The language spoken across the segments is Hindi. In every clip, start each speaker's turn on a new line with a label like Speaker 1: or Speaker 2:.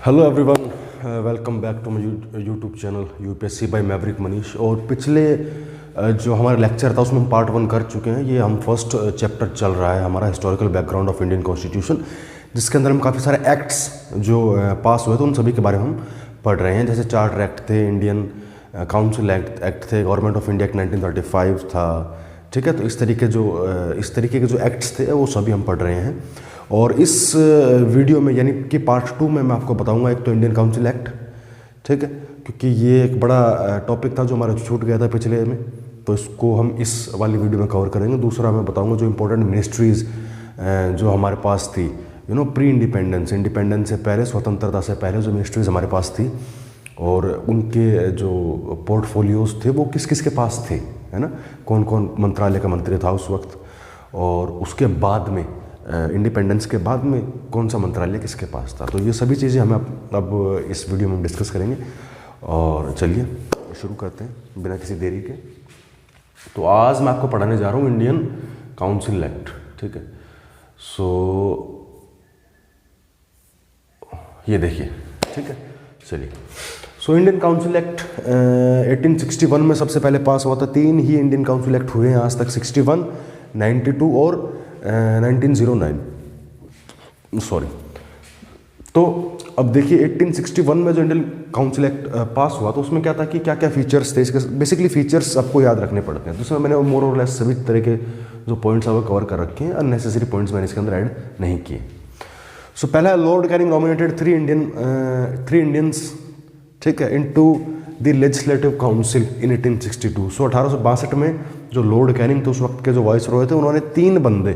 Speaker 1: Hello everyone, welcome back to my YouTube channel UPSC by Maverick Manish. और पिछले जो हमारा लेक्चर था उसमें हम पार्ट 1 कर चुके हैं। ये हम फर्स्ट चैप्टर चल रहा है हमारा historical background of Indian constitution, जिसके अंदर हम काफ़ी सारे एक्ट्स जो पास हुए थे उन सभी के बारे में हम पढ़ रहे हैं। जैसे चार्टर एक्ट थे, इंडियन काउंसिल एक्ट थे, गवर्नमेंट ऑफ इंडिया एक्ट 1935 था, ठीक है। तो इस तरीके के जो एक्ट्स थे वो सभी हम पढ़ रहे हैं। और इस वीडियो में यानी कि पार्ट 2 में मैं आपको बताऊंगा एक तो इंडियन काउंसिल एक्ट, ठीक है, क्योंकि ये एक बड़ा टॉपिक था जो हमारा छूट गया था पिछले में, तो इसको हम इस वाली वीडियो में कवर करेंगे। दूसरा मैं बताऊंगा जो इम्पोर्टेंट मिनिस्ट्रीज़ जो हमारे पास थी, प्री इंडिपेंडेंस से पहले, स्वतंत्रता से पहले जो मिनिस्ट्रीज़ हमारे पास थी और उनके जो पोर्टफोलियोज़ थे वो किस किस के पास थे, है ना, कौन कौन मंत्रालय का मंत्री था उस वक्त, और उसके बाद में इंडिपेंडेंस के बाद में कौन सा मंत्रालय किसके पास था। तो ये सभी चीज़ें हम अब इस वीडियो में डिस्कस करेंगे। और चलिए शुरू करते हैं बिना किसी देरी के। तो आज मैं आपको पढ़ाने जा रहा हूँ इंडियन काउंसिल एक्ट, ठीक है। सो ये देखिए, ठीक है, चलिए। सो इंडियन काउंसिल एक्ट 1861 में सबसे पहले पास हुआ था। 3 ही इंडियन काउंसिल एक्ट हुए हैं आज तक, 61, 92 और 1909, सॉरी। तो अब देखिए 1861 में जो इंडियन काउंसिल एक्ट पास हुआ तो उसमें क्या था कि क्या क्या फीचर्स थे इसके। बेसिकली फीचर्स आपको याद रखने पड़ते हैं, तो उसमें मैंने मोर और लेस सभी तरह के जो पॉइंट्स हैं वो कवर कर रखे हैं, अननेसेसरी पॉइंट्स मैंने इसके अंदर ऐड नहीं किए। सो पहला, लॉर्ड कैनिंग नॉमिनेटेड 3 इंडियंस, ठीक है, इनटू द लेजिस्लेटिव काउंसिल इन 1862। सो 1862 में जो लॉर्ड कैनिंग थे उस वक्त के जो वाइस रॉय थे, उन्होंने 3 बंदे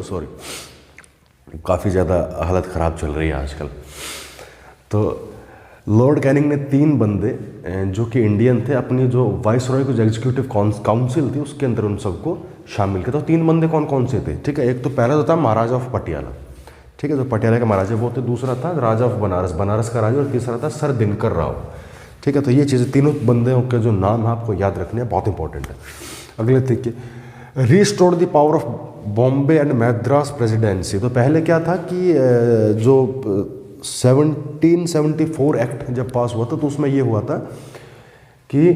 Speaker 1: सॉरी, काफ़ी ज़्यादा हालत ख़राब चल रही है आजकल। तो लॉर्ड कैनिंग ने 3 बंदे जो कि इंडियन थे, अपनी जो वाइस रॉय की जो एग्जीक्यूटिव काउंसिल थी उसके अंदर उन सबको शामिल किया। तो 3 बंदे कौन कौन से थे, ठीक है। एक तो पहला था महाराजा ऑफ पटियाला, ठीक है, जो पटियाला के महाराजा वो थे। दूसरा था राजा ऑफ बनारस का राजा, और तीसरा था सर दिनकर राव, ठीक है। तो ये चीज़ें तीनों बंदों के जो नाम है आपको याद रखने हैं, बहुत इंपॉर्टेंट है। अगले देखिए, restore the power of Bombay and Madras presidency. तो पहले क्या था कि जो 1774 एक्ट जब पास हुआ था तो उसमें ये हुआ था कि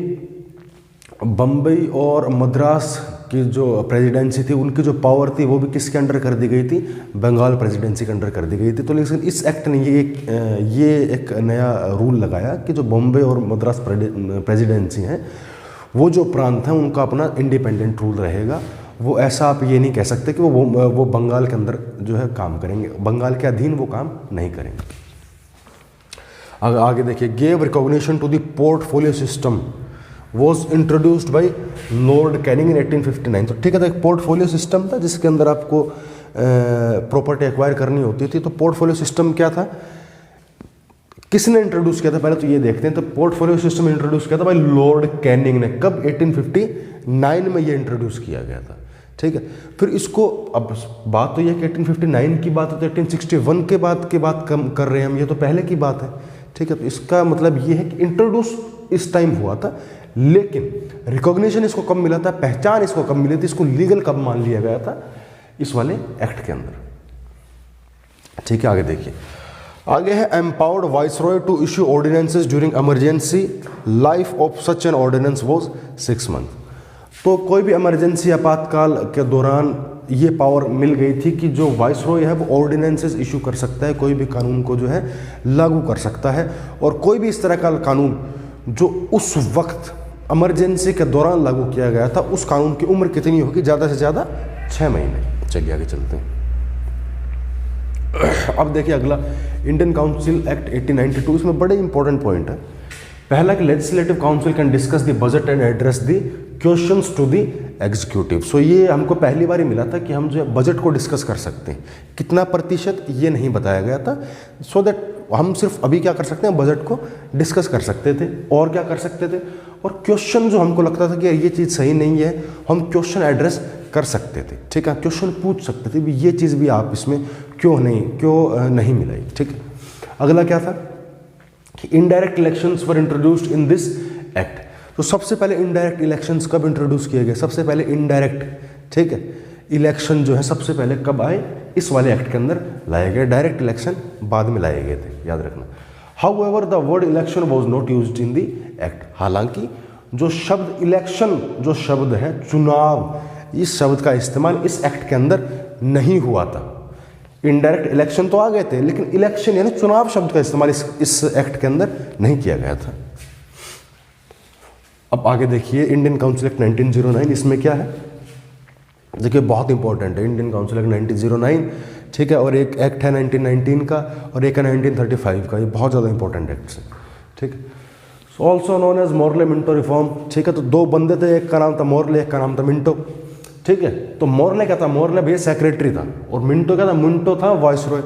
Speaker 1: बम्बई और मद्रास की जो प्रेसिडेंसी थी उनकी जो पावर थी वो भी किसके अंडर कर दी गई थी, बंगाल प्रेसिडेंसी के अंडर कर दी गई थी। तो लेकिन इस एक्ट ने ये एक नया रूल लगाया कि जो बॉम्बे और मद्रास प्रेसिडेंसी हैं वो जो प्रांत हैं उनका अपना इंडिपेंडेंट रूल रहेगा। वो ऐसा आप ये नहीं कह सकते कि वो बंगाल के अंदर जो है काम करेंगे, बंगाल के अधीन वो काम नहीं करेंगे। आगे देखिए, gave recognition to the portfolio system was introduced by lord Canning in 1859। तो ठीक है, तो एक पोर्टफोलियो सिस्टम था जिसके अंदर आपको प्रॉपर्टी एक्वायर करनी होती थी। तो पोर्टफोलियो सिस्टम क्या था, किसने इंट्रोड्यूस किया था, पहले तो ये देखते हैं। तो पोर्टफोलियो सिस्टम इंट्रोड्यूस किया था भाई लॉर्ड कैनिंग ने। कब? 1859 में ये इंट्रोड्यूस किया गया था, ठीक है। फिर इसको, अब बात तो ये कि 1859 की बात है तो 1861 के बाद कर रहे हैं हम, ये तो पहले की बात है, ठीक है। तो इसका मतलब ये है कि इंट्रोड्यूस इस टाइम हुआ था, लेकिन रिकॉग्निशन इसको कब मिला था, पहचान इसको कब मिली थी, इसको लीगल कब मान लिया गया था, इस वाले एक्ट के अंदर, ठीक है। आगे देखिए, आगे है empowered viceroy to issue ordinances during emergency, life of such an ordinance was 6 month. तो कोई भी इमरजेंसी आपातकाल के दौरान ये पावर मिल गई थी कि जो वाइसरॉय है वो ऑर्डिनेंसेस इशू कर सकता है, कोई भी कानून को जो है लागू कर सकता है। और कोई भी इस तरह का कानून जो उस वक्त इमरजेंसी के दौरान लागू किया गया था, उस कानून की उम्र कितनी होगी, ज़्यादा से ज़्यादा 6 महीने। चलिए आगे चलते हैं। अब देखिए अगला, इंडियन काउंसिल एक्ट 1892। इसमें बड़े इंपॉर्टेंट पॉइंट है। पहला कि legislative council can discuss the budget and address the questions to the executive. So ये हमको पहली बार ही मिला था कि हम जो है बजट को डिस्कस कर सकते हैं। कितना प्रतिशत ये नहीं बताया गया था, सो दैट हम सिर्फ अभी क्या कर सकते हैं, बजट को डिस्कस कर सकते थे। और क्या कर सकते थे, और क्वेश्चन जो हमको लगता था कि ये चीज़ सही नहीं है, हम क्वेश्चन एड्रेस कर सकते थे, ठीक है। क्वेश्चन पूछ सकते थे भी ये चीज़ भी आप इसमें क्यों नहीं मिलाई, ठीक है। अगला क्या था कि indirect elections were introduced in this act. तो सबसे पहले इनडायरेक्ट इलेक्शंस कब इंट्रोड्यूस किए गए, सबसे पहले इनडायरेक्ट, ठीक है, इलेक्शन जो है सबसे पहले कब आए, इस वाले एक्ट के अंदर लाए गए, डायरेक्ट इलेक्शन बाद में लाए गए थे, याद रखना। How ever the word election was not use in the act, हालांकि जो शब्द इलेक्शन, जो शब्द है चुनाव, इस शब्द का इस्तेमाल इस एक्ट के अंदर नहीं हुआ था। इनडायरेक्ट इलेक्शन तो आ गए थे, लेकिन इलेक्शन यानी चुनाव शब्द का इस्तेमाल इस एक्ट के अंदर नहीं किया गया था। अब आगे देखिए इंडियन काउंसिल एक्ट 1909, इसमें क्या है देखिए, बहुत इंपॉर्टेंट है इंडियन काउंसिल एक्ट 1909, ठीक है। और एक एक्ट है 1919 का और एक है 1935 का, ये बहुत ज़्यादा इंपॉर्टेंट एक्ट्स हैं, ठीक है। Also known as Morley Minto reform, ठीक है। तो दो बंदे थे, एक का नाम था मोर्ले, एक का नाम था मिंटो, ठीक है। तो मोर्ले क्या था, मोर्ले भैया सेक्रेटरी था, और मिंटो क्या था, मिंटो था वाइसरॉय,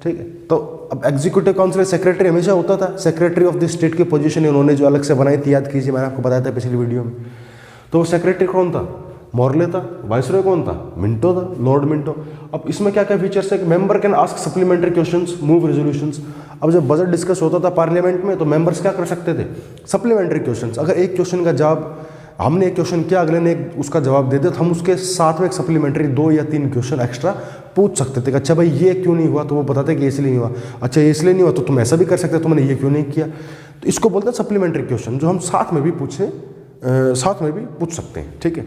Speaker 1: ठीक है। तो अब एग्जीक्यूटिव काउंसिल सेक्रेटरी हमेशा होता था, सेक्रेटरी ऑफ द स्टेट की पोजीशन इन्होंने जो अलग से बनाई थी, याद कीजिए, मैंने आपको बताया था पिछली वीडियो में। तो सेक्रेटरी कौन था, मोर्ले था। वाइसरॉय कौन था, मिंटो था, लॉर्ड मिंटो। अब इसमें क्या क्या फीचर्स है कि member can ask supplementary questions, move resolutions. अब जब बजट डिस्कस होता था पार्लियामेंट में, तो मेंबर्स क्या कर सकते थे, सप्लीमेंट्री क्वेश्चंस। अगर एक क्वेश्चन का जवाब, हमने एक क्वेश्चन किया, अगले ने उसका जवाब दे दिया, तो हम उसके साथ में एक सप्लीमेंट्री 2 या 3 क्वेश्चन एक्स्ट्रा पूछ सकते थे कि अच्छा भाई ये क्यों नहीं हुआ, तो वो बताते कि इसलिए नहीं हुआ, अच्छा ये इसलिए नहीं हुआ, तो तुम ऐसा भी कर सकते, तुमने ये क्यों नहीं किया। तो इसको बोलते हैं सप्लीमेंट्री क्वेश्चन, जो हम साथ में भी पूछ सकते हैं, ठीक है।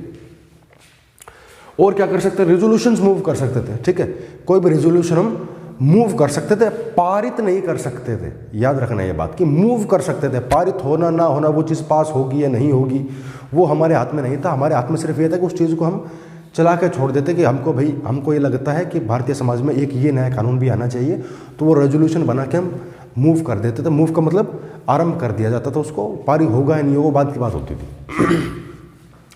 Speaker 1: और क्या कर सकते हैं, रेजोल्यूशंस मूव कर सकते थे, ठीक है। कोई भी रेजोल्यूशन हम मूव कर सकते थे, पारित नहीं कर सकते थे, याद रखना ये बात कि मूव कर सकते थे, पारित होना ना होना, वो चीज़ पास होगी या नहीं होगी, वो हमारे हाथ में नहीं था। हमारे हाथ में सिर्फ ये था कि उस चीज़ को हम चला के छोड़ देते कि हमको ये लगता है कि भारतीय समाज में एक ये नया कानून भी आना चाहिए, तो वो रेजोल्यूशन बना के हम मूव कर देते थे। मूव का मतलब आरंभ कर दिया जाता था, उसको पारित होगा या नहीं होगा बाद की बात होती थी।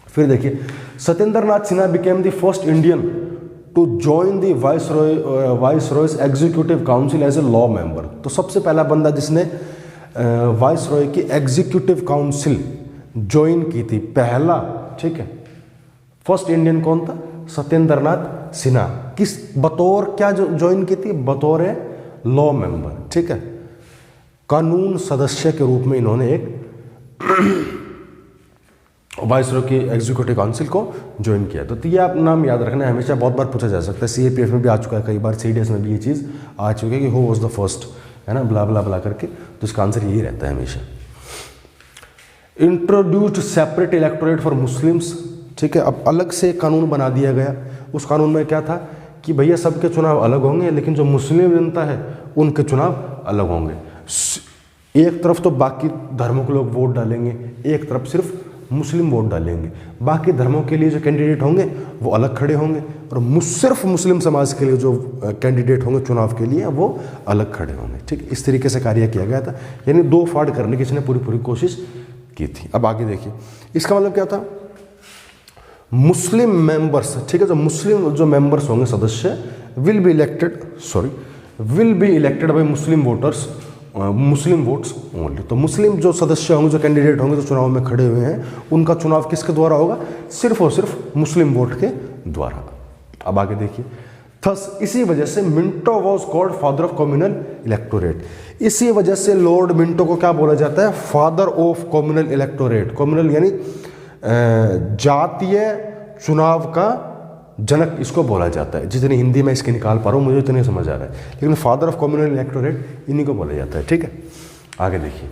Speaker 1: फिर देखिए, Satyendra Nath Sinha became the first Indian to join the viceroy's executive council as a law member. तो सबसे पहला बंदा जिसने वाइसरॉय की एग्जीक्यूटिव काउंसिल ज्वाइन की थी, पहला, ठीक है, फर्स्ट इंडियन कौन था, सत्येंद्र नाथ सिन्हा। किस बतौर क्या ज्वाइन की थी, बतौर लॉ मेंबर, ठीक है, कानून सदस्य के रूप में इन्होंने एक वाइसरॉय की एग्जीक्यूटिव काउंसिल को ज्वाइन किया। तो ये आप नाम याद रखना है, हमेशा बहुत बार पूछा जा सकता है, सीएपीएफ में भी आ चुका है कई बार, सीडीएस में भी ये चीज़ आ चुकी है कि हु वाज द फर्स्ट, है ना, ब्ला ब्ला ब्ला करके। तो इसका आंसर यही रहता है हमेशा। Introduced separate electorate for Muslims, ठीक है। अब अलग से कानून बना दिया गया। उस कानून में क्या था कि भैया सबके चुनाव अलग होंगे, लेकिन जो मुस्लिम जनता है उनके चुनाव अलग होंगे। एक तरफ तो बाकी धर्मों के लोग वोट डालेंगे, एक तरफ सिर्फ मुस्लिम वोट डालेंगे। बाकी धर्मों के लिए जो कैंडिडेट होंगे वो अलग खड़े होंगे, और सिर्फ मुस्लिम समाज के लिए जो कैंडिडेट होंगे चुनाव के लिए वो अलग खड़े होंगे, ठीक। इस तरीके से कार्य किया गया था, यानी 2 फाड़ करने की इसने पूरी कोशिश की थी। अब आगे देखिए, इसका मतलब क्या था, मुस्लिम मेंबर्स, ठीक है, जो मुस्लिम जो मेंबर्स होंगे सदस्य will be elected by Muslim voters, Muslim votes only. तो मुस्लिम जो सदस्य होंगे, जो कैंडिडेट होंगे, जो चुनाव में खड़े हुए हैं, उनका चुनाव किसके द्वारा होगा, सिर्फ और सिर्फ मुस्लिम वोट के द्वारा। अब आगे देखिए, थस इसी वजह से Minto was called father of communal electorate. इसी वजह से लॉर्ड मिंटो को क्या बोला जाता है, father of communal electorate. Communal यानी जातीय चुनाव का जनक इसको बोला जाता है। जितनी हिंदी में इसके निकाल पा रहा हूँ, मुझे इतनी समझ आ रहा है, लेकिन फादर ऑफ कम्युनल इलेक्टोरेट इन्हीं को बोला जाता है, ठीक है। आगे देखिए,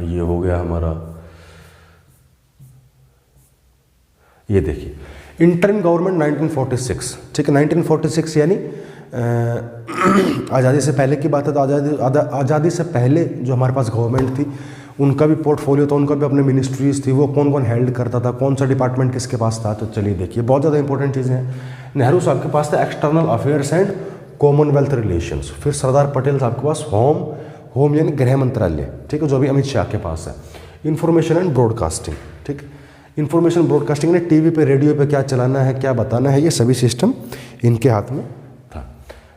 Speaker 1: ये हो गया हमारा, ये देखिए इंटरिम गवर्नमेंट 1946, ठीक है। 1946 यानी आज़ादी से पहले की बात है। तो आज़ादी से पहले जो हमारे पास गवर्नमेंट थी, उनका भी पोर्टफोलियो था, उनका भी अपने मिनिस्ट्रीज थी, वो कौन कौन हेल्ड करता था, कौन सा डिपार्टमेंट किसके पास था। तो चलिए देखिए, बहुत ज़्यादा इंपॉर्टेंट चीज़ें हैं। नेहरू साहब के पास था external affairs and Commonwealth relations. फिर सरदार पटेल साहब के पास होम यानी गृह मंत्रालय, ठीक है, जो अभी अमित शाह के पास है। इंफॉर्मेशन एंड ब्रॉडकास्टिंग, ठीक, इंफॉर्मेशन ब्रॉडकास्टिंग ने टीवी पे, रेडियो पे क्या चलाना है, क्या बताना है, ये सभी सिस्टम इनके हाथ में था।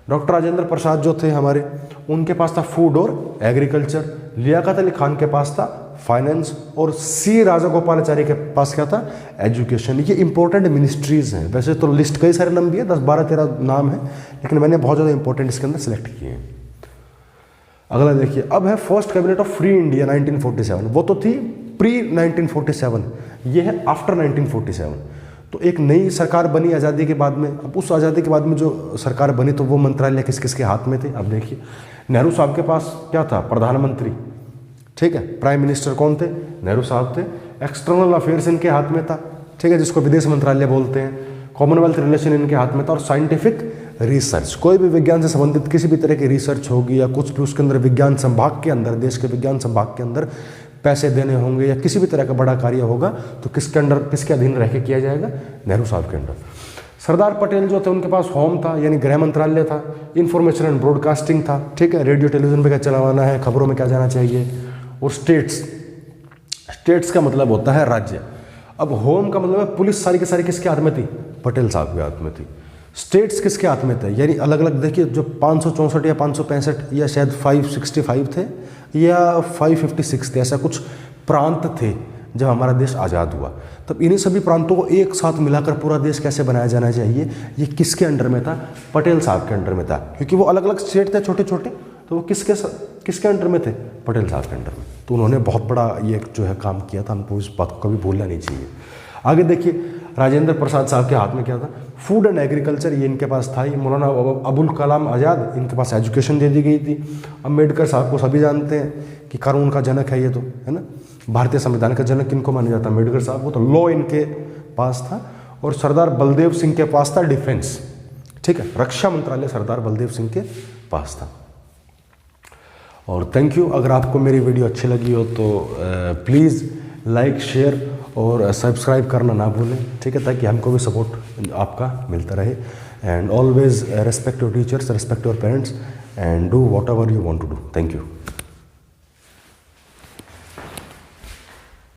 Speaker 1: डॉक्टर राजेंद्र प्रसाद जो थे हमारे, उनके पास था फूड और एग्रीकल्चर। लियाकत अली खान के पास था फाइनेंस, और सी राजागोपालाचारी के पास क्या था, एजुकेशन। ये इंपॉर्टेंट मिनिस्ट्रीज हैं। वैसे तो लिस्ट कई सारे नाम भी है, 10, 12, 13 नाम है, लेकिन मैंने बहुत ज़्यादा इंपॉर्टेंट इसके अंदर सेलेक्ट किए हैं। अगला देखिए, अब है first cabinet of free India 1947। वो तो थी प्री 1947, ये है आफ्टर 1947। तो एक नई सरकार बनी आज़ादी के बाद में। अब उस आज़ादी के बाद में जो सरकार बनी तो वो मंत्रालय किस किस के हाथ में थे। अब देखिए नेहरू साहब के पास क्या था, प्रधानमंत्री, ठीक है। प्राइम मिनिस्टर कौन थे, नेहरू साहब थे। एक्सटर्नल अफेयर्स इनके हाथ में था, ठीक है, जिसको विदेश मंत्रालय बोलते हैं। कॉमनवेल्थ रिलेशन इनके हाथ में था। और साइंटिफिक रिसर्च, कोई भी विज्ञान से संबंधित किसी भी तरह की रिसर्च होगी या कुछ भी उसके अंदर विज्ञान संभाग के अंदर, देश के विज्ञान संभाग के अंदर पैसे देने होंगे या किसी भी तरह का बड़ा कार्य होगा तो किसके अंडर, किसके अधीन रह के किया जाएगा, नेहरू साहब के अंडर। सरदार पटेल जो थे उनके पास होम था यानी गृह मंत्रालय था। इंफॉर्मेशन एंड ब्रॉडकास्टिंग था, ठीक है, रेडियो टेलीविजन पे क्या चलाना है, खबरों में क्या जाना चाहिए। और स्टेट्स का मतलब होता है राज्य। अब होम का मतलब है पुलिस सारी की सारी किसके हाथ में थी, पटेल साहब के हाथ में थी। स्टेट्स किसके हाथ में थे, यानी अलग अलग देखिए जो 564 या 565 या शायद 565 थे या 556 थे, ऐसा कुछ प्रांत थे जब हमारा देश आज़ाद हुआ। तब इन्हीं सभी प्रांतों को एक साथ मिलाकर पूरा देश कैसे बनाया जाना चाहिए, ये किसके अंडर में था, पटेल साहब के अंडर में था। क्योंकि वो अलग अलग स्टेट थे छोटे छोटे, तो वो किसके अंडर में थे, पटेल साहब के अंडर में। तो उन्होंने बहुत बड़ा ये जो है काम किया था, हमको इस बात को कभी भूलना नहीं चाहिए। आगे देखिए राजेंद्र प्रसाद साहब के हाथ में क्या था, फूड एंड एग्रीकल्चर, ये इनके पास था। ये मौलाना अबुल कलाम आज़ाद, इनके पास एजुकेशन दे दी गई थी। अम्बेडकर साहब को सभी जानते हैं कि कानून का जनक है ये, तो है ना, भारतीय संविधान का जनक किनको माना जाता है, अम्बेडकर साहब को। तो लॉ इनके पास था। और सरदार बलदेव सिंह के पास था डिफेंस, ठीक है, रक्षा मंत्रालय सरदार बलदेव सिंह के पास था। और थैंक यू। अगर आपको मेरी वीडियो अच्छी लगी हो तो प्लीज़ लाइक, शेयर और सब्सक्राइब करना ना भूलें, ठीक है, ताकि हमको भी सपोर्ट आपका मिलता रहे। And always respect your teachers, respect your parents and do whatever you want to do. Thank you.